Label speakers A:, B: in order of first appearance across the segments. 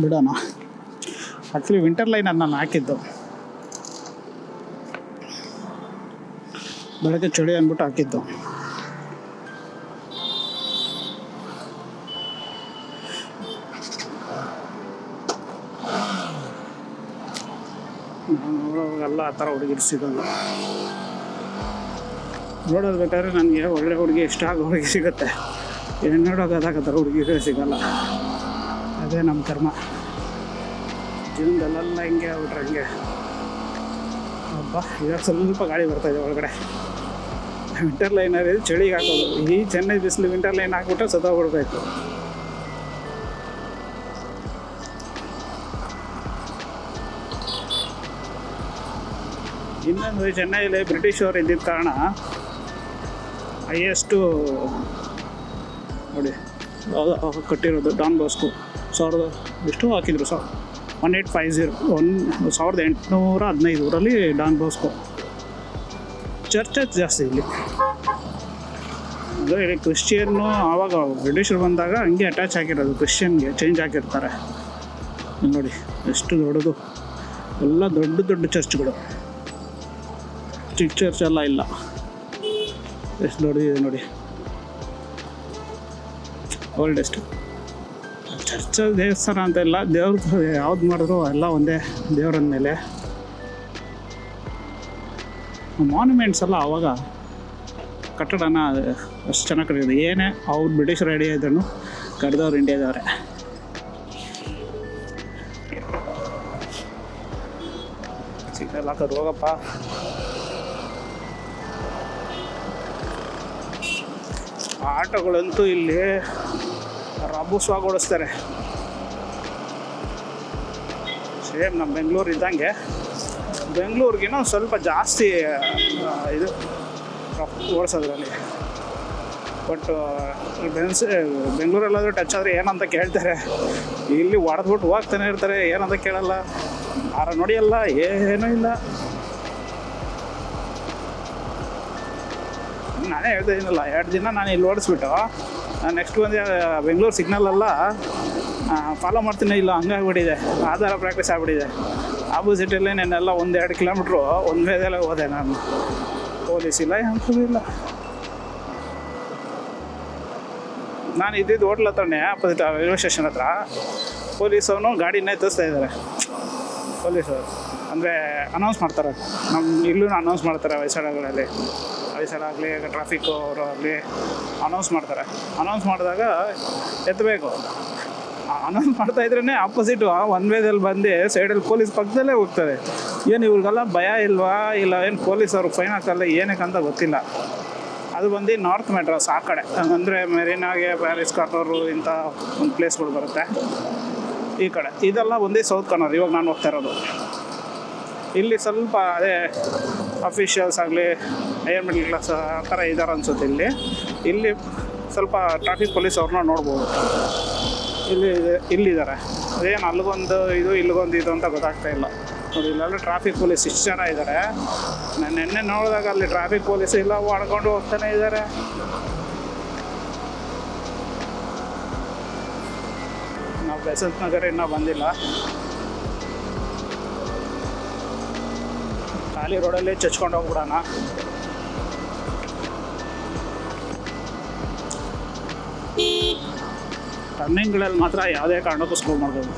A: ಬಿಡೋಣ. Actually winter ಲೈನನ್ನು ನಾನು ಹಾಕಿದ್ದು ಬೆಳಗ್ಗೆ ಚಳಿ ಅಂದ್ಬಿಟ್ಟು ಹಾಕಿದ್ದು. ನೋಡೋವಾಗೆಲ್ಲ ಆ ಥರ ಹುಡುಗಿರು ಸಿಗೋಲ್ಲ. ನೋಡೋದು ಬೇಕಾದ್ರೆ ನನಗೆ ಒಳ್ಳೆ ಹುಡುಗಿ ಇಷ್ಟ ಆಗೋ ಹುಡುಗಿ ಸಿಗುತ್ತೆ. ಏನು ನೋಡೋದಾದಾಗ ಆ ಥರ ಹುಡುಗಿರೇ ಸಿಗೋಲ್ಲ. ಅದೇ ನಮ್ಮ ಕರ್ಮ. ಜೀವನದಲ್ಲೆಲ್ಲ ಹಿಂಗೆ ಆಗ್ಬಿಟ್ರೆ ಹಂಗೆ. ಹಬ್ಬ ಇವಾಗ ಸ್ವಲ್ಪ ಗಾಳಿ ಬರ್ತಾಯಿದೆ ಒಳಗಡೆ. ವಿಂಟರ್ ಲೈನರ್ ಇದು ಚಳಿಗೆ ಹಾಕೋದು. ಈ ಚೆನ್ನೈ ಬಿಸಿಲು ವಿಂಟರ್ ಲೈನ್ ಹಾಕ್ಬಿಟ್ರೆ ಸತ್ತೋಗ್ಬಿಡ್ಬೇಕು. ಇನ್ನೊಂದು ಚೆನ್ನೈಯಲ್ಲಿ ಬ್ರಿಟಿಷ್ ಅವರು ಇದ್ದಿದ್ದ ಕಾರಣ ಹೈಯೆಸ್ಟು ನೋಡಿ ಕಟ್ಟಿರೋದು ಡಾನ್ ಬಾಸ್ಕೋ ಎಷ್ಟು ಹಾಕಿದ್ರು 1850 1815 ಡಾನ್ ಬಾಸ್ಕೋ. ಚರ್ಚಸ್ ಜಾಸ್ತಿ ಇಲ್ಲಿ. ಅದು ಇಲ್ಲಿ ಕ್ರಿಶ್ಚಿಯನ್ನು ಆವಾಗ ಬ್ರಿಟಿಷರು ಬಂದಾಗ ಹಂಗೆ ಅಟ್ಯಾಚ್ ಆಗಿರೋದು, ಕ್ರಿಶ್ಚಿಯನ್ಗೆ ಚೇಂಜ್ ಆಗಿರ್ತಾರೆ. ನೋಡಿ ಎಷ್ಟು ದೊಡ್ಡದು, ಎಲ್ಲ ದೊಡ್ಡ ದೊಡ್ಡ ಚರ್ಚ್ಗಳು. ಚಿಕ್ಕ ಚರ್ಚ್ ಎಲ್ಲ ಇಲ್ಲ, ಎಷ್ಟು ದೊಡ್ಡದಿದೆ ನೋಡಿ. ಓಲ್ಡೆಸ್ಟ್ ಚರ್ಚ್ ದೇವಸ್ಥಾನ ಅಂತ ಇಲ್ಲ, ದೇವ್ರದ್ದು ಯಾವ್ದು ಮಾಡಿದ್ರು ಎಲ್ಲ ಒಂದೇ ದೇವ್ರ ಮೇಲೆ. ಮಾನ್ಯುಮೆಂಟ್ಸ್ ಎಲ್ಲ ಆವಾಗ ಕಟ್ಟಡನ ಅಷ್ಟು ಚೆನ್ನಾಗಿ ಕಟ್ಟಿರೋದು. ಏನೇ ಅವ್ರು ಬ್ರಿಟಿಷರು ಐಡಿಯಾ ಇದ್ರೂ ಕಡ್ದವ್ರು ಇಂಡಿಯಾದವ್ರೆ. ಸಿಗ್ನಲ್ ಹಾಕೋದು ಹೋಗಪ್ಪ. ಆಟೋಗಳಂತೂ ಇಲ್ಲಿ ರಭಸವಾಗಿ ಓಡಿಸ್ತಾರೆ. ಸೇಮ್ ನಮ್ಮ ಬೆಂಗಳೂರು ಇದ್ದಂಗೆ, ಬೆಂಗಳೂರಿಗಿನ್ನೂ ಸ್ವಲ್ಪ ಜಾಸ್ತಿ ಇದು ಓಡಿಸೋದ್ರಲ್ಲಿ. ಬಟ್ ಬೆಂಗಳೂರಲ್ಲಾದರೂ ಟಚ್ ಆದರೆ ಏನಂತ ಕೇಳ್ತಾರೆ, ಇಲ್ಲಿ ಹೊಡೆದ್ಬಿಟ್ಟು ಹೋಗ್ತಾನೆ ಇರ್ತಾರೆ, ಏನಂತ ಕೇಳಲ್ಲ, ಯಾರ ನೋಡಿಯಲ್ಲ, ಏನೂ ಇಲ್ಲ. ನಾನೇ ಹೇಳ್ತಾ ಇದ್ದೀನಲ್ಲ, 2 ದಿನ ನಾನು ಇಲ್ಲಿ ಓಡಿಸ್ಬಿಟ್ಟು ನೆಕ್ಸ್ಟ್ ಬಂದು ಬೆಂಗಳೂರು ಸಿಗ್ನಲೆಲ್ಲ ಫಾಲೋ ಮಾಡ್ತೀನಿ. ಇಲ್ಲ ಹಂಗಾಗ್ಬಿಟ್ಟಿದೆ, ಆಧಾರ ಪ್ರಾಕ್ಟೀಸ್ ಆಗ್ಬಿಟ್ಟಿದೆ. ಆಪೋಸಿಟಲ್ಲಿ ನಾನೆಲ್ಲ 1-2 ಕಿಲೋಮೀಟ್ರು ಒಂದು ವೇದಲ್ಲೇ ಹೋದೆ ನಾನು. ಪೊಲೀಸ್ ಇಲ್ಲ, ಏನೂ ಇಲ್ಲ. ನಾನು ಇದ್ದಿದ್ದು ಹೋಟ್ಲ್ ಹತ್ರನೇ, ಆಪೋಸಿಟ್ ರೈಲ್ವೆ ಸ್ಟೇಷನ್ ಹತ್ರ. ಪೊಲೀಸವನು ಗಾಡಿನೇ ತೋರಿಸ್ತಾ ಇದ್ದಾರೆ. ಪೊಲೀಸರು ಅಂದರೆ ಅನೌನ್ಸ್ ಮಾಡ್ತಾರೆ, ನಮ್ಮ ಇಲ್ಲೂ ಅನೌನ್ಸ್ ಮಾಡ್ತಾರೆ. ವಯಸ್ಸಾಗಲಿ ಟ್ರಾಫಿಕ್ಕು ಅವರು ಆಗಲಿ ಅನೌನ್ಸ್ ಮಾಡ್ತಾರೆ. ಅನೌನ್ಸ್ ಮಾಡಿದಾಗ ಎತ್ತಬೇಕು. ಅನೌನ್ಸ್ ಮಾಡ್ತಾಯಿದ್ರೇ ಆಪೋಸಿಟು ಒನ್ ವೇದಲ್ಲಿ ಬಂದು ಸೈಡಲ್ಲಿ ಪೊಲೀಸ್ ಪಕ್ಕದಲ್ಲೇ ಹೋಗ್ತಾರೆ. ಏನು ಇವ್ರಿಗೆಲ್ಲ ಭಯ ಇಲ್ವಾ, ಇಲ್ಲ ಏನು ಪೊಲೀಸ್ ಅವ್ರಿಗೆ ಫೈನ್ ಹಾಕಲ್ಲ ಏನಕ್ಕಂತ ಗೊತ್ತಿಲ್ಲ. ಅದು ಬಂದು ನಾರ್ತ್ ಮೆಡ್ರಾಸ್ ಆ ಕಡೆ, ಅಂದರೆ ಮೆರಿನಾಗೆ, ಪ್ಯಾರಿಸ್ ಕಾರ್ನರು ಇಂಥ ಒಂದು ಪ್ಲೇಸ್ಗಳು ಬರುತ್ತೆ ಈ ಕಡೆ. ಇದೆಲ್ಲ ಒಂದೇ ಸೌತ್ ಕಾರ್ನರ್ ಇವಾಗ ನಾನು ಹೋಗ್ತಾ ಇರೋದು. ಇಲ್ಲಿ ಸ್ವಲ್ಪ ಅದೇ ಅಫಿಷಿಯಲ್ಸ್ ಆಗಲಿ ಹೈಯರ್ ಮಿಡ್ಲ್ ಕ್ಲಾಸ್ ಆ ಥರ ಇದ್ದಾರೆ ಅನಿಸುತ್ತೆ. ಇಲ್ಲಿ ಸ್ವಲ್ಪ ಟ್ರಾಫಿಕ್ ಪೊಲೀಸ್ ಅವ್ರನ್ನ ನೋಡ್ಬೋದು. ಇಲ್ಲಿದ್ದಾರೆ. ಅದೇನು ಅಲ್ಲಿಗೊಂದು ಇದು ಇಲ್ಲಿಗೊಂದು ಇದು ಅಂತ ಗೊತ್ತಾಗ್ತಾ ಇಲ್ಲ ನೋಡಿ. ಇಲ್ಲೆಲ್ಲ ಟ್ರಾಫಿಕ್ ಪೊಲೀಸ್ ಇಷ್ಟು ಜನ ಇದ್ದಾರೆ. ನಾನು ನೆನ್ನೆ ನೋಡಿದಾಗ ಅಲ್ಲಿ ಟ್ರಾಫಿಕ್ ಪೊಲೀಸ್ ಇಲ್ಲ, ಹೊಡ್ಕೊಂಡು ಹೋಗ್ತಾನೆ ಇದ್ದಾರೆ. ನಾವು ಬೆಸಂತ್ ನಗರ ಇನ್ನೂ ಬಂದಿಲ್ಲ. ಖಾಲಿ ರೋಡಲ್ಲಿ ಚಚ್ಕೊಂಡು ಹೋಗ್ಬಿಡೋಣ. ಟರ್ನಿಂಗ್ಗಳಲ್ಲಿ ಮಾತ್ರ ಯಾವುದೇ ಕಾರಣಕ್ಕೂ ಸ್ಲೋ ಮಾಡ್ಬೋದು.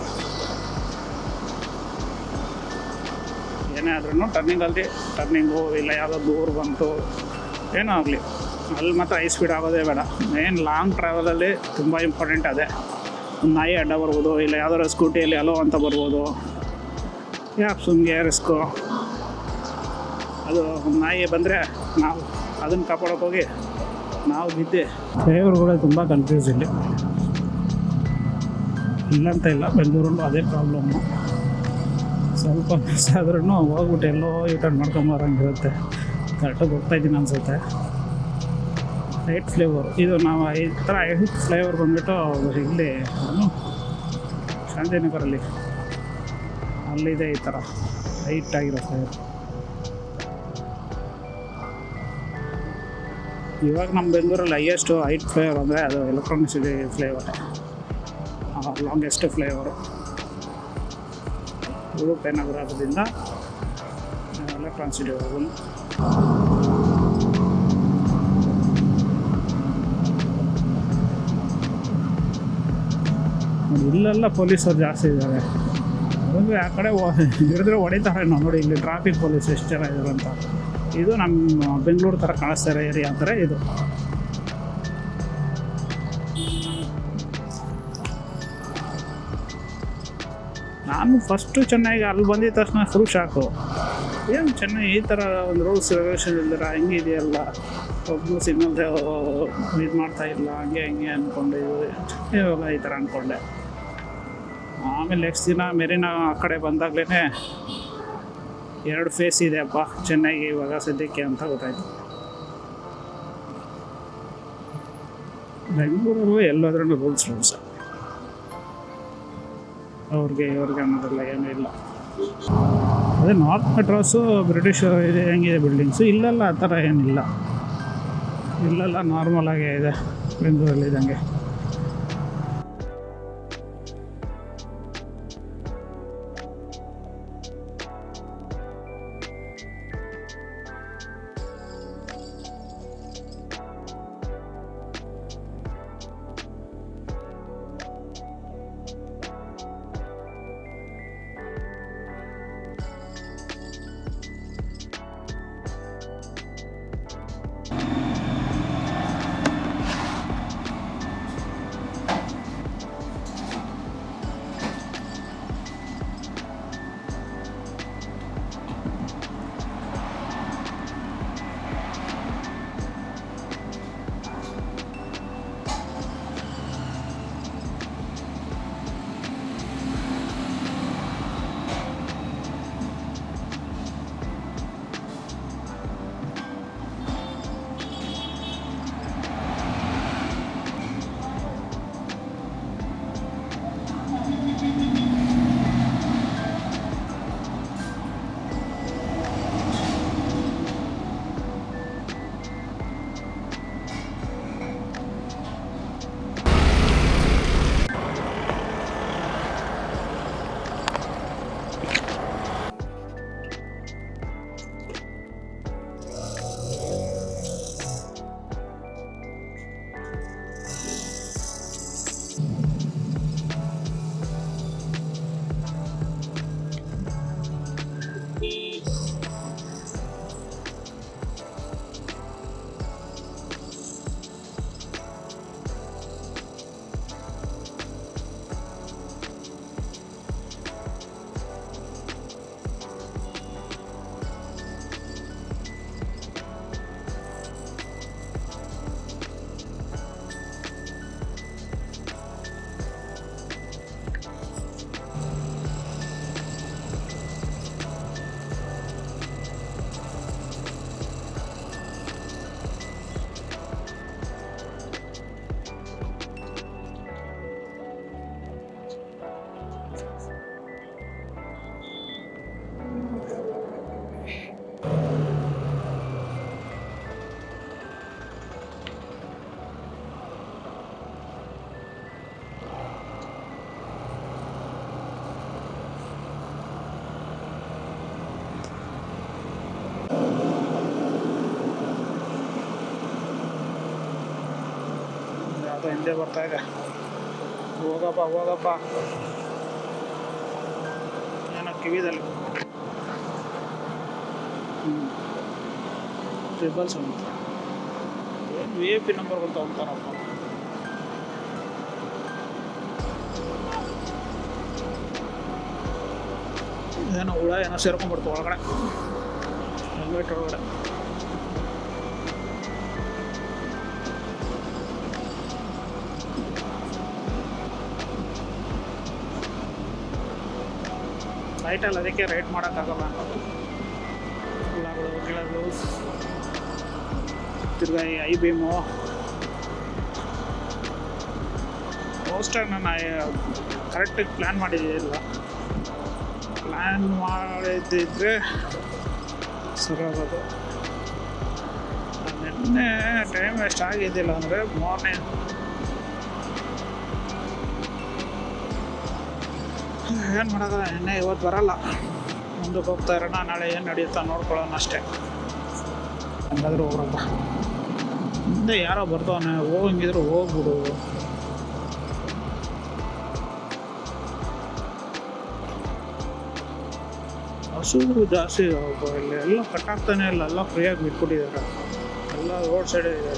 A: ಏನೇ ಆದ್ರೂ ಟರ್ನಿಂಗು ಇಲ್ಲ ಯಾವುದೋ ದೂರ ಬಂತು ಏನೋ ಆಗಲಿ, ಅಲ್ಲಿ ಮಾತ್ರ ಹೈ ಸ್ಪೀಡ್ ಆಗೋದೇ ಬೇಡ. ಮೇನ್ ಲಾಂಗ್ ಟ್ರಾವೆಲಲ್ಲಿ ತುಂಬ ಇಂಪಾರ್ಟೆಂಟ್ ಅದೇ. ಒಂದು ನಾಯಿ ಅಡ್ಡ ಬರ್ಬೋದು, ಇಲ್ಲ ಯಾವ್ದಾದ್ರು ಸ್ಕೂಟಿಯಲ್ಲಿ ಅಲೋ ಅಂತ ಬರ್ಬೋದು. ಯಾಕೆ ಸುಮ್ಮನೆ ರಿಸ್ಕು. ಅದು ಒಂದು ನಾಯಿ ಬಂದರೆ ನಾವು ಅದನ್ನು ಕಾಪಾಡೋಕೆ ಹೋಗಿ ನಾವು ಬಿದ್ದೆ. ಡ್ರೈವರ್ಗಳೇ ತುಂಬ ಕನ್ಫ್ಯೂಸ್ ಇಲ್ಲಿ. ಇಲ್ಲಂತ ಇಲ್ಲ, ಬೆಂಗಳೂರಲ್ಲೂ ಅದೇ ಪ್ರಾಬ್ಲಮ್ಮು. ಸ್ವಲ್ಪ ಮಿಸ್ ಆದ್ರೂ ಹೋಗ್ಬಿಟ್ಟು ಎಲ್ಲೋ ಯೂಟರ್ನ್ ಮಾಡ್ಕೊಂಬರಂಗಿರುತ್ತೆ. ಕರೆಕ್ಟಾಗಿ ಹೋಗ್ತಾಯಿದ್ದೀನಿ ಅನಿಸುತ್ತೆ. 8 ಫ್ಲೇವರ್ ಇದು ನಾವು ಈ ಥರ 8 ಫ್ಲೇವರ್ ಬಂದುಬಿಟ್ಟು ಇಲ್ಲಿ ಶಾಂತಿನಗರಲ್ಲಿ ಅಲ್ಲಿದೆ ಈ ಥರ ಹೈಟ್ ಆಗಿರೋ ಫ್ಲೇವರ್. ಇವಾಗ ನಮ್ಮ ಬೆಂಗಳೂರಲ್ಲಿ ಹೈಯೆಸ್ಟು 8 ಫ್ಲೇವರ್ ಅಂದರೆ ಅದು electronic city flavour, longest flavour. Udupi ನಗರದಿಂದ ಎಲೆಕ್ಟ್ರಾನ್ ಸಿಟಿ ಹೋಗೋದು. ಇಲ್ಲೆಲ್ಲ ಪೊಲೀಸರು ಜಾಸ್ತಿ ಇದ್ದಾರೆ. ಅಂದರೆ ಆ ಕಡೆ ಹಿಡಿದ್ರೆ ಹೊಡಿತಾರೆ. ನಾವು ನೋಡಿ ಇಲ್ಲಿ ಟ್ರಾಫಿಕ್ ಪೊಲೀಸ್ ಎಷ್ಟು ಜನ ಇದ್ದಾರೆ ಅಂತ. ಇದು ನಮ್ಮ ಬೆಂಗಳೂರು ಥರ ಕಾಣಿಸ್ತಾ ಇರೋ ಏರಿಯಾ ಅಂದರೆ ಇದು. ನಾನು ಫಸ್ಟು ಚೆನ್ನೈಗೆ ಅಲ್ಲಿ ಬಂದಿದ್ದ ತಕ್ಷಣ ಫುಲ್ ಶಾಕು. ಏನು ಚೆನ್ನೈ ಈ ಥರ ಒಂದು ರೂಲ್ಸ್ ರೆಗ್ಯುಲೇಷನ್ ಇಲ್ದಿರ ಹೆಂಗಿದೆಯಲ್ಲ, ಒಬ್ಬನು ಸಿಗ್ನಲ್ ಇದು ಮಾಡ್ತಾಯಿಲ್ಲ, ಹಂಗೆ ಅಂದ್ಕೊಂಡೆ. ಇವಾಗ ಈ ಥರ ಅಂದ್ಕೊಂಡೆ. ಆಮೇಲೆ ನೆಕ್ಸ್ಟ್ ದಿನ ಮೆರಿನಾ ಆ ಕಡೆ ಬಂದಾಗಲೇ 2 ಫೇಸ್ ಇದೆ ಅಪ್ಪ ಚೆನ್ನೈಗೆ ಇವಾಗ ಸದ್ಯಕ್ಕೆ ಅಂತ ಗೊತ್ತಾಯಿತು. ಬೆಂಗಳೂರು ಎಲ್ಲೋದ್ರೂ ರೂಲ್ಸ್ ಅವ್ರಿಗೆ ಅನ್ನೋದೆಲ್ಲ ಏನೂ ಇಲ್ಲ. ಅದೇ ನಾರ್ತ್ ಮೆಟ್ರಾಸು ಬ್ರಿಟಿಷ್ ಇದೆ ಹೆಂಗಿದೆ ಬಿಲ್ಡಿಂಗ್ಸು. ಇಲ್ಲೆಲ್ಲ ಆ ಥರ ಏನಿಲ್ಲ. ಇಲ್ಲೆಲ್ಲ ನಾರ್ಮಲಾಗೇ ಇದೆ ಬೆಂಗಳೂರಲ್ಲಿದ್ದಂಗೆ. ಯಾವುದೋ ಹಿಂದೆ ಬರ್ತಾ ಇದೆ. ಹೋಗಪ್ಪ ಏನೋ ಕಿವಿದಲ್ಲಿ ಟ್ರಿಬಲ್ಸ್ ಅಂತ ಏನು VIP ನಂಬರ್ಗಳು ತಗೊತಾರಪ್ಪ. ಏನೋ ಹುಳ ಏನೋ ಸೇರ್ಕೊಂಡ್ಬಿಡ್ತು ಒಳಗಡೆ, ಹೆಲ್ಮೆಟ್ ಒಳಗಡೆ. ಲೈಟಲ್ಲಿ ಅದಕ್ಕೆ ರೈಡ್ ಮಾಡೋಕ್ಕಾಗಲ್ಲ ಅನ್ನೋದು. ಹುಳಗಳು ಗಿಳಗಳು ತಿರ್ಗಾ ಐ ಬೀಮು ಮೋಸ್ಟಾಗಿ ನಾನು ಕರೆಕ್ಟಾಗಿ ಪ್ಲ್ಯಾನ್ ಮಾಡಿದ್ದಿಲ್ಲ. ಪ್ಲ್ಯಾನ್ ಮಾಡಿದ್ದಿದ್ರೆ ಸರಿಯಾಗೋದು. ನಿನ್ನೆ ಟೈಮ್ ವೇಸ್ಟ್ ಆಗಿದ್ದಿಲ್ಲ ಅಂದರೆ ಮಾರ್ನಿಂಗ್ ಏನು ಮಾಡೋದು, ಎಣ್ಣೆ ಇವತ್ತು ಬರಲ್ಲ, ಮುಂದಕ್ಕೆ ಹೋಗ್ತಾ ಇರೋಣ, ನಾಳೆ ಏನು ನಡೆಯುತ್ತಾ ನೋಡ್ಕೊಳ್ಳೋಣ ಅಷ್ಟೇ. ಹಂಗಾದ್ರೂ ಹೋಗ್ರಪ್ಪ, ಮುಂದೆ ಯಾರೋ ಬರ್ತಾವನೆ, ಹೋಗಂಗಿದ್ರು ಹೋಗ್ಬಿಡು. ಹಸುಗಳು ಜಾಸ್ತಿ ಇಲ್ಲಿ ಎಲ್ಲ ಕಟ್ಟಾಗ್ತಾನೆ ಇಲ್ಲ, ಎಲ್ಲ ಫ್ರೀಯಾಗಿ ಬಿಟ್ಬಿಟ್ಟಿದ್ದಾರೆ, ಎಲ್ಲ ರೋಡ್ ಸೈಡೇ ಇದೆ.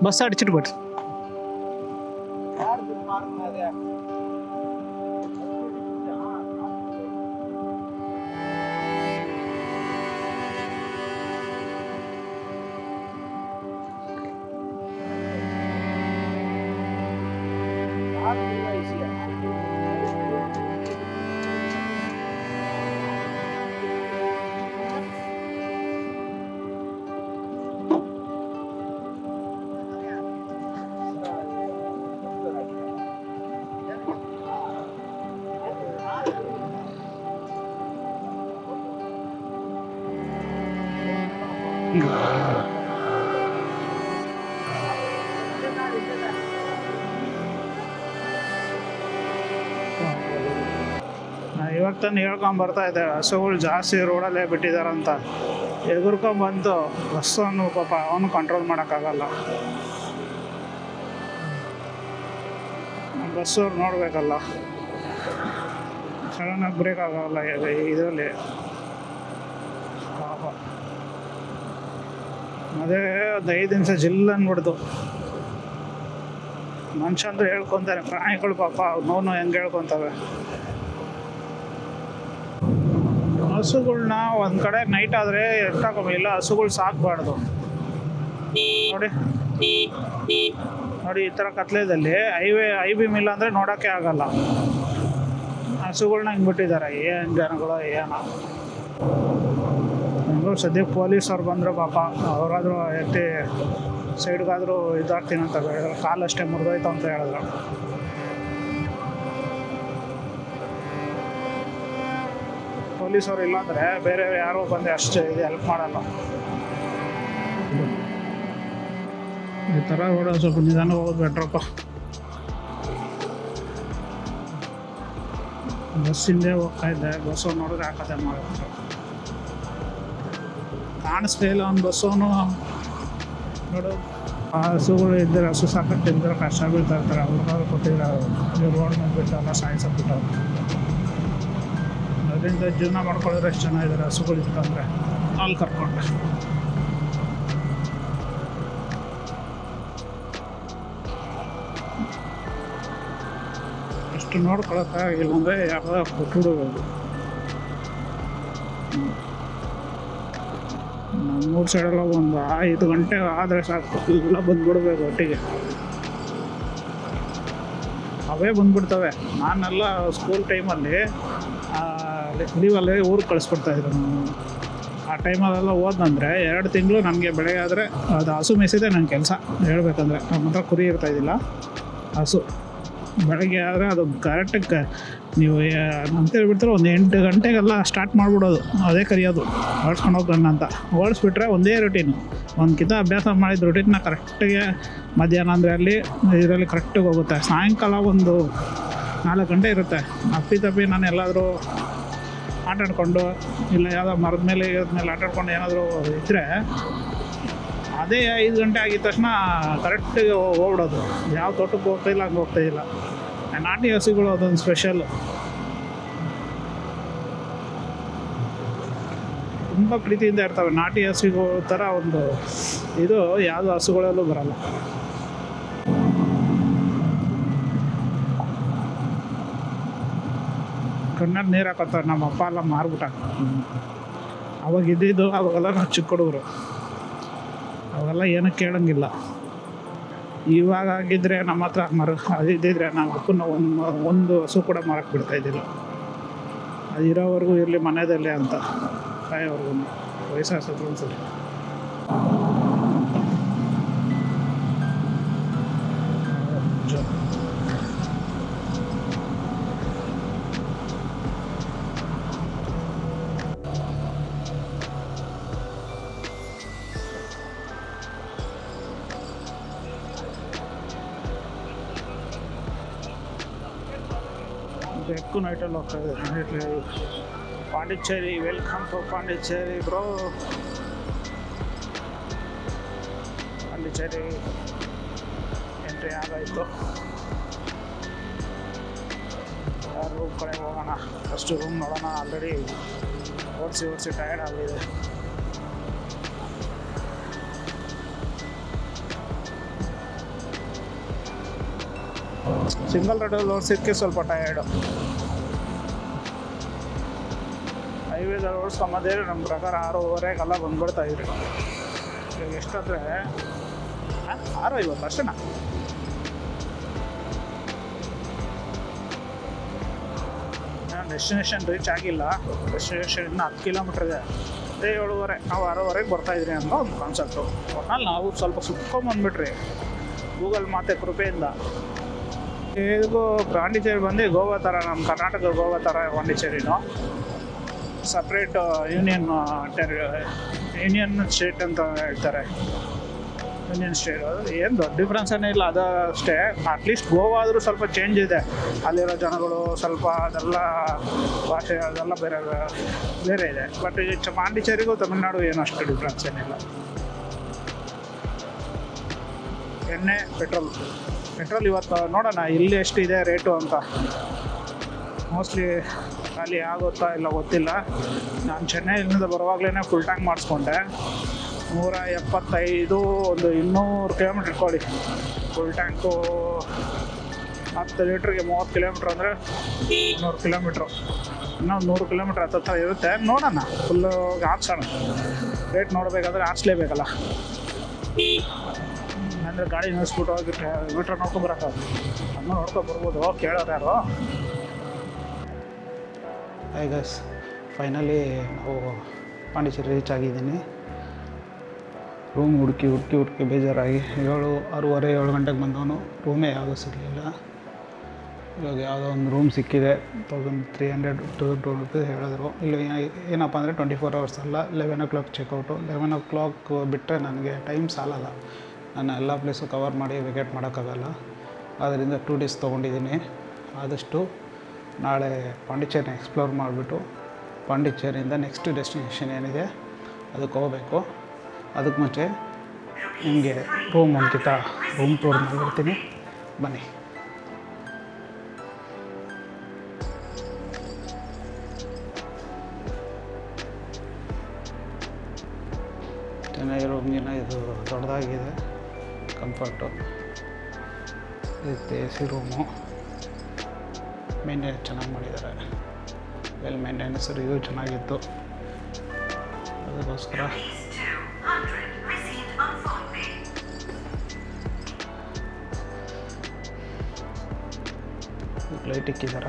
A: ബസ് അടിച്ചിട്ട് പോയിട്ട് ಇವಾಗ ತಾನು ಹೇಳ್ಕೊಂಬರ್ತಾ ಇದೆ, ಹಸುಗಳು ಜಾಸ್ತಿ ರೋಡಲ್ಲೇ ಬಿಟ್ಟಿದಾರಂತ. ಎದುರ್ಕೊಂಬಂತು ಬಸ್ಸನ್ನು ಪಾಪ ಅವನು ಕಂಟ್ರೋಲ್ ಮಾಡೋಕ್ಕಾಗಲ್ಲ. ಬಸ್ಸವ್ರು ನೋಡಬೇಕಲ್ಲ, ಸಡನ್ನಾಗಿ ಬ್ರೇಕ್ ಆಗೋಲ್ಲ ಇದರಲ್ಲಿ ಪಾಪ. ಅದೇ ಒಂದು 5 ನಿಮಿಷ ಜಿಲ್ ಅಂದ್ಬಿಡ್ತು. ಮನುಷ್ಯ ಅಂದ್ರೆ ಹೇಳ್ಕೊತಾರೆ, ಪ್ರಾಣಿಗಳು ಪಾಪ ನೋವು ಹೆಂಗೆ ಹೇಳ್ಕೊತವೆ. ಹಸುಗಳ್ನ ಒಂದು ಕಡೆ ನೈಟ್ ಆದರೆ ಎಷ್ಟಾಗೋ ಇಲ್ಲ, ಹಸುಗಳು ಸಾಕಬಾರ್ದು. ನೋಡಿ ನೋಡಿ, ಈ ಥರ ಕತ್ಲೆದಲ್ಲಿ ಐ ಬಿ ಮಿಲ್ಲ ಅಂದರೆ ನೋಡೋಕ್ಕೆ ಆಗಲ್ಲ. ಹಸುಗಳ್ನ ಹಿಂಗೆ ಬಿಟ್ಟಿದ್ದಾರೆ, ಏನು ಜನಗಳು ಏನೋ. ಸದ್ಯಕ್ಕೆ ಪೊಲೀಸವ್ರು ಬಂದರು ಪಾಪ, ಅವರಾದರೂ ಎತ್ತಿ ಸೈಡ್ಗಾದರೂ ಇದಾಗ್ತೀನಿ ಅಂತ ಹೇಳಿದ್ರು, ಕಾಲಷ್ಟೇ ಮುರಿದೋಯ್ತು ಅಂತ ಹೇಳಿದ್ರು. ಪೊಲೀಸವ್ರು ಇಲ್ಲಾಂದರೆ ಬೇರೆ ಯಾರೋ ಬಂದು ಅಷ್ಟು ಇದು ಹೆಲ್ಪ್ ಮಾಡಲ್ಲ. ಈ ಥರ ರೋಡ ಸ್ವಲ್ಪ ನಿಧಾನ ಹೋಗೋದು ಬೆಟ್ರಪ್ಪ. ಬಸ್ಸಿಂದೇ ಹೋಗ್ತಾ ಇದ್ದೆ, ಬಸ್ಸು ನೋಡಿದ್ರೆ ಹಾಕದೆ ಮಾಡೋದು ಕಾಣಿಸ್ತಾ ಇಲ್ಲ. ಒಂದು ಬಸ್ಸವನು ನೋಡು, ಆ ಹಸುಗಳು ಇದ್ದರೆ, ಹಸು ಸಾಕಟ್ಟಿದ್ದರೆ ಕಷ್ಟ ಬೀಳ್ತಾ ಇರ್ತಾರೆ, ಅವ್ರಿಗಾದ್ರು ಕೊಟ್ಟಿದ್ದಾರೆ. ರೋಡ್ ಮೇಲೆ ಬಿಟ್ಟಲ್ಲ, ಸಾಯಿಸೋಕ್ಬಿಟ್ಟು ಅದರಿಂದ ಜೀವನ ಮಾಡ್ಕೊಳ್ಳೋರು ಎಷ್ಟು ಜನ ಇದ್ದಾರೆ ಹಸುಗಳಿತ್ತು ಅಂದರೆ, ಹಾಲು ಕರ್ಕೊಂಡು. ಅಷ್ಟು ನೋಡ್ಕೊಳಕ್ಕಾಗಿಲ್ಲ ಅಂದರೆ ಯಾರೋ ಬಿಟ್ಬಿಡೋದು. ನಮ್ಮೂರು ಸೈಡೆಲ್ಲ ಒಂದು 5 ಗಂಟೆ ಆದರೆ ಸಾಕು, ಎಲ್ಲ ಬಂದ್ಬಿಡ್ಬೇಕು ಒಟ್ಟಿಗೆ. ಅವೇ ಬಂದ್ಬಿಡ್ತವೆ. ನಾನೆಲ್ಲ ಸ್ಕೂಲ್ ಟೈಮಲ್ಲಿ ಲೀವಲ್ಲಿ ಊರಿಗೆ ಕಳಿಸ್ಕೊಡ್ತಾಯಿದ್ರು. ಆ ಟೈಮಲ್ಲೆಲ್ಲ ಹೋದಂದರೆ 2 ತಿಂಗಳು ನನಗೆ ಬೆಳಗ್ಗೆ ಆದರೆ ಅದು ಹಸು ಮೇಯಿಸಿದೆ ನನ್ನ ಕೆಲಸ. ಹೇಳ್ಬೇಕಂದ್ರೆ ನಮ್ಮ ಹತ್ರ ಕುರಿ ಇರ್ತಾಯಿದ್ದಿಲ್ಲ, ಹಸು. ಬೆಳಗ್ಗೆ ಆದರೆ ಅದು ಕರೆಕ್ಟಾಗಿ ನೀವು ಅಂತೇಳ್ಬಿಡ್ತಾರೆ, ಒಂದು 8 ಗಂಟೆಗೆಲ್ಲ ಸ್ಟಾರ್ಟ್ ಮಾಡಿಬಿಡೋದು, ಅದೇ ಕರಿಯೋದು ಓಡಿಸ್ಕೊಂಡು ಹೋಗೋಣ ಅಂತ. ಓಡಿಸ್ಬಿಟ್ರೆ ಒಂದೇ ರೂಟೀನು, ಒಂದ್ಕಿಂತ ಅಭ್ಯಾಸ ಮಾಡಿದ ರೂಟೀನ್ನ ಕರೆಕ್ಟಿಗೆ ಮಧ್ಯಾಹ್ನ ಅಂದರೆ ಅಲ್ಲಿ ಇದರಲ್ಲಿ ಕರೆಕ್ಟಿಗೆ ಹೋಗುತ್ತೆ. ಸಾಯಂಕಾಲ ಒಂದು 4 ಗಂಟೆ ಇರುತ್ತೆ. ಅಪ್ಪಿತಪ್ಪಿ ನಾನು ಎಲ್ಲಾದರೂ ಆಟಾಡ್ಕೊಂಡು, ಇಲ್ಲ ಯಾವುದೋ ಮರದ ಮೇಲೆ ಆಟಾಡ್ಕೊಂಡು ಏನಾದರೂ ಇದ್ದರೆ, ಅದೇ 5 ಗಂಟೆ ಆಗಿದ ತಕ್ಷಣ ಕರೆಕ್ಟಿಗೆ ಹೋಗ್ಬಿಡೋದು. ಯಾವ ತೋಟಕ್ಕೆ ಹೋಗ್ತಾಯಿಲ್ಲ, ಹಂಗೆ ಹೋಗ್ತಾಯಿಲ್ಲ. ನಾಟಿ ಹಸುಗಳು ಅದೊಂದು ಸ್ಪೆಷಲ್, ತುಂಬ ಪ್ರೀತಿಯಿಂದ ಇರ್ತವೆ. ನಾಟಿ ಹಸುಗಳು ಥರ ಒಂದು ಇದು ಯಾವುದೋ ಹಸುಗಳಲ್ಲೂ ಬರಲ್ಲ. ಕಣ್ಣಲ್ಲಿ ನೀರು ಹಾಕೋತಾರೆ. ನಮ್ಮ ಅಪ್ಪ ಎಲ್ಲ ಮಾರ್ಬಿಟ್ಟ. ಅವಾಗ ಇದ್ದಿದ್ದು ಅವಾಗೆಲ್ಲ ನಾವು ಚಿಕ್ಕ ಹುಡುಗರು. ಅವೆಲ್ಲ ಏನೂ ಕೇಳೋಂಗಿಲ್ಲ. ಇವಾಗ ಆಗಿದ್ದರೆ ನಮ್ಮ ಹತ್ರ ಅದಿದ್ದಿದ್ರೆ ನಾವು ಒಂದು ಹಸು ಕೂಡ ಮಾರಕ್ಕೆ ಬಿಡ್ತಾಯಿದ್ದಿಲ್ಲ. ಅದು ಇರೋವರೆಗೂ ಇರಲಿ ಮನೆಯಲ್ಲೇ ಅಂತ ಕಾಯೋವರೆಗೂ ವಯಸ್ಸಾದ ಒಂದ್ಸಲಿ. ಬೆಕ್ಕು ನೈಟಲ್ಲಿ ಹೋಗ್ತಾ ಇದೆ. Pondicherry, welcome to Pondicherry bro. Pondicherry entry ಆಗಾಯಿತು. ರೂಮ್ ಕಡೆ ಹೋಗೋಣ. ಫಸ್ಟು ರೂಮ್ ನೋಡೋಣ. ಆಲ್ರೆಡಿ ಓಡಿಸಿ ಟಯರ್ಡ್ ಆಗಿದೆ. ಸಿಂಗಲ್ ರೋಡಲ್ಲಿ ಓಡಿಸಿದ್ದಕ್ಕೆ ಸ್ವಲ್ಪ ಟಯರ್ಡು. ಹೈವೇದಲ್ಲಿ ಓಡಿಸ್ಕೊಂಬಂದೇ ನಮ್ಮ ಪ್ರಕಾರ 6:30 ಬಂದ್ಬಿಡ್ತಾಯಿದ್ರು. ಇವಾಗ ಎಷ್ಟಾದರೆ 6:50 ಅಷ್ಟೇನಾ? ಡೆಸ್ಟಿನೇಷನ್ ರೀಚ್ ಆಗಿಲ್ಲ. ಡೆಸ್ಟಿನೇಷನ್ ಇನ್ನೂ 10 ಕಿಲೋಮೀಟ್ರ್ ಇದೆ. ಅದೇ 7:30 ನಾವು 6:30 ಬರ್ತಾಯಿದ್ರಿ ಅನ್ನೋ ಒಂದು ಕಾನ್ಸೆಪ್ಟು. ಒಟ್ನಲ್ಲಿ ನಾವು ಸ್ವಲ್ಪ ಸುತ್ಕೊಂಬಂದ್ಬಿಟ್ರಿ ಗೂಗಲ್ ಮಾತೆ ಕೃಪೆಯಿಂದ. ಇದಕ್ಕೂ ಪಾಂಡಿಚೇರಿ ಬಂದು ಗೋವಾ ಥರ, ನಮ್ಮ ಕರ್ನಾಟಕ ಗೋವಾ ಥರ ಪಾಂಡಿಚೇರಿನೂ ಸಪ್ರೇಟ್ ಯೂನಿಯನ್ ಸ್ಟೇಟ್ ಅಂತ ಹೇಳ್ತಾರೆ. ಯೂನಿಯನ್ ಸ್ಟೇಟ್ ಏನು ದೊಡ್ಡ ಡಿಫ್ರೆನ್ಸ್ ಏನಿಲ್ಲ, ಅದು ಅಷ್ಟೇ. ಅಟ್ಲೀಸ್ಟ್ ಗೋವಾ ಆದರೂ ಸ್ವಲ್ಪ ಚೇಂಜ್ ಇದೆ. ಅಲ್ಲಿರೋ ಜನಗಳು ಸ್ವಲ್ಪ ಅದೆಲ್ಲ ಭಾಷೆ ಅದೆಲ್ಲ ಬೇರೆ ಇದೆ. ಬಟ್ ಈ ಪಾಂಡಿಚೇರಿಗೂ ತಮಿಳ್ನಾಡು ಏನು ಅಷ್ಟು ಡಿಫ್ರೆನ್ಸ್ ಏನಿಲ್ಲ. ಎಣ್ಣೆ, ಪೆಟ್ರೋಲ್ ಇವತ್ತು ನೋಡೋಣ ಇಲ್ಲಿ ಎಷ್ಟಿದೆ ರೇಟು ಅಂತ. ಮೋಸ್ಟ್ಲಿ ಖಾಲಿ ಆಗುತ್ತಾ ಇಲ್ಲ ಗೊತ್ತಿಲ್ಲ. ನಾನು ಚೆನ್ನೈಯಿಂದ ಬರುವಾಗಲೇ ಫುಲ್ ಟ್ಯಾಂಕ್ ಮಾಡಿಸ್ಕೊಂಡೆ. 175 ಒಂದು 200 ಕಿಲೋಮೀಟ್ರ್ ಇಟ್ಕೊಳ್ಳಿ. ಫುಲ್ ಟ್ಯಾಂಕು 10 ಲೀಟ್ರಿಗೆ 30 ಕಿಲೋಮೀಟ್ರ್ ಅಂದರೆ 100 ಕಿಲೋಮೀಟ್ರು. ಇನ್ನೂ 100 ಕಿಲೋಮೀಟ್ರ್ ಹತ್ತಿರ ಇರುತ್ತೆ. ನೋಡೋಣ, ಫುಲ್ಲು ಹಾಕ್ಸೋಣ. ರೇಟ್ ನೋಡಬೇಕಾದ್ರೆ ಹಾಕ್ಸ್ಲೇಬೇಕಲ್ಲ. ಅಂದರೆ ಗಾಡಿ ನಿಲ್ಲಿಸ್ಬಿಟ್ಟು ಹೋಗಿಟ್ರೆ ಮೀಟ್ರ್ ನೋಡ್ಕೊಂಬರೋಕ್ಕಾಗ, ಅದನ್ನು ನೋಡ್ಕೊಂಬರ್ಬೋದು. ಕೇಳೋರು ಯಾರು? ಹಾಯ್ ಗೈಸ್, ಫೈನಲಿ ನಾವು ಪಾಂಡಿಚೇರಿ ರೀಚ್ ಆಗಿದ್ದೀನಿ. ರೂಮ್ ಹುಡುಕಿ ಬೇಜಾರಾಗಿ 6:30 ಗಂಟೆಗೆ ಬಂದವನು. ರೂಮೇ ಯಾವುದೂ ಸಿಗಲಿಲ್ಲ. ಇವಾಗ ಯಾವುದೋ ಒಂದು ರೂಮ್ ಸಿಕ್ಕಿದೆ. 1300 ರೂಪೀಸ್ ಹೇಳಿದ್ರು. ಇಲ್ಲಿ ಏನಪ್ಪ ಅಂದರೆ 24 hours ಅಲ್ಲ, 11 o'clock ಚೆಕ್ಔಟು. 11 o'clock ಬಿಟ್ಟರೆ ನನಗೆ ಟೈಮ್ ಸಾಲಲ್ಲ. ನಾನು ಎಲ್ಲ ಪ್ಲೇಸು ಕವರ್ ಮಾಡಿ ವೆಕೇಟ್ ಮಾಡೋಕ್ಕಾಗಲ್ಲ. ಆದ್ದರಿಂದ 2 days ತೊಗೊಂಡಿದ್ದೀನಿ. ಆದಷ್ಟು ನಾಳೆ ಪಾಂಡಿಚೇರಿನ ಎಕ್ಸ್ಪ್ಲೋರ್ ಮಾಡಿಬಿಟ್ಟು ಪಾಂಡಿಚೇರಿಯಿಂದ ನೆಕ್ಸ್ಟ್ ಡೆಸ್ಟಿನೇಷನ್ ಏನಿದೆ ಅದಕ್ಕೆ ಹೋಗಬೇಕು. ಅದಕ್ಕೆ ಮುಂಚೆ ನಿಮಗೆ ರೂಮ್ ಟೂರ್ ಮಾಡಿಬಿಡ್ತೀನಿ, ಬನ್ನಿ. ಚೆನ್ನಾಗಿ ರೂಮ್ಗಿನ ಇದು ದೊಡ್ಡದಾಗಿದೆ, ಕಂಫರ್ಟು. ಇದು AC ರೂಮು. ಮೇಂಟೆನೆನ್ಸ್ ಚೆನ್ನಾಗಿ ಮಾಡಿದ್ದಾರೆ. ವೆಲ್ ಮೇಂಟೆನೆನ್ಸ್ ರಿವ್ಯೂ ಚೆನ್ನಾಗಿತ್ತು. ಅದಕ್ಕೋಸ್ಕರ ಲೈಟ್ ಇಕ್ಕಿದಾರ.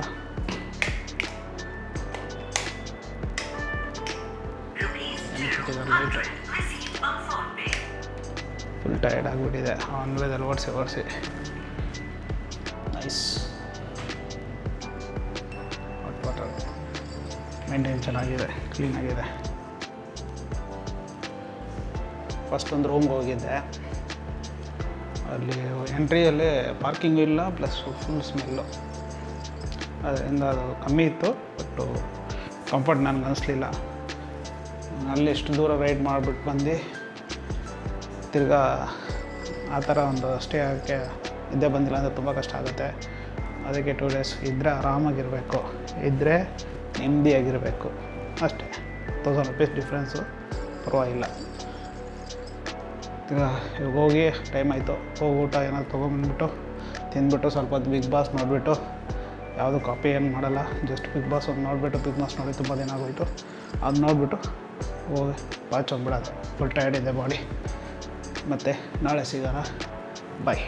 A: ಫುಲ್ ಟಯರ್ಡ್ ಆಗಿಬಿಟ್ಟಿದೆ ವೇದಲ್ಲಿ ಓಡಿಸಿ. ನೈಸ್. ಹಾಟ್ ವಾಟರ್ ಮೇಂಟೈನ್ ಚೆನ್ನಾಗಿದೆ, ಕ್ಲೀನಾಗಿದೆ. ಫಸ್ಟ್ ಒಂದು ರೂಮ್ಗೆ ಹೋಗಿದ್ದೆ. ಅಲ್ಲಿ ಎಂಟ್ರಿಯಲ್ಲಿ ಪಾರ್ಕಿಂಗು ಇಲ್ಲ, ಪ್ಲಸ್ ಫುಲ್ ಸ್ಮೆಲ್ಲು. ಅದರಿಂದ ಅದು ಕಮ್ಮಿ ಇತ್ತು, ಬಟ್ಟು ಕಂಫರ್ಟ್ ನನಗೆ ಅನಿಸ್ಲಿಲ್ಲ. ಅಲ್ಲಿ ಎಷ್ಟು ದೂರ ರೈಡ್ ಮಾಡಿಬಿಟ್ಟು ಬಂದು ತಿರ್ಗಾ ಆ ಥರ ಒಂದು ಸ್ಟೇ ಆಗೋಕ್ಕೆ ನಿದ್ದೆ ಬಂದಿಲ್ಲ ಅಂದರೆ ತುಂಬ ಕಷ್ಟ ಆಗುತ್ತೆ. ಅದಕ್ಕೆ 2 days ಇದ್ದರೆ ಆರಾಮಾಗಿರಬೇಕು, ಇದ್ದರೆ ನೆಮ್ಮದಿಯಾಗಿರಬೇಕು ಅಷ್ಟೇ. 1000 ರೂಪೀಸ್ ಡಿಫ್ರೆನ್ಸು, ಪರವಾಗಿಲ್ಲ. ಇವಾಗ ಹೋಗಿ ಟೈಮ್ ಆಯಿತು. ಹೋಗಿ ಊಟ ಏನಾದ್ರು ತೊಗೊಂಬಂದ್ಬಿಟ್ಟು ತಿಂದ್ಬಿಟ್ಟು ಸ್ವಲ್ಪ ಹೊತ್ತು ಬಿಗ್ ಬಾಸ್ ನೋಡಿಬಿಟ್ಟು, ಯಾವುದು ಕಾಪಿ ಏನು ಮಾಡಲ್ಲ, ಜಸ್ಟ್ ಬಿಗ್ ಬಾಸ್ ಒಂದು ನೋಡಿಬಿಟ್ಟು, ಬಿಗ್ ಬಾಸ್ ನೋಡಿ ತುಂಬ ದಿನ ಆಗೋಯಿತು, ಅದು ನೋಡಿಬಿಟ್ಟು ಹೋಗಿ ವಾಚ್ ಹೋಗ್ಬಿಡೋದು. ಫುಲ್ ಟಯರ್ಡ್ ಇದೆ ಬಾಡಿ. ಮತ್ತೆ ನಾಳೆ ಸಿಗೋಣ ಬಾಯ್.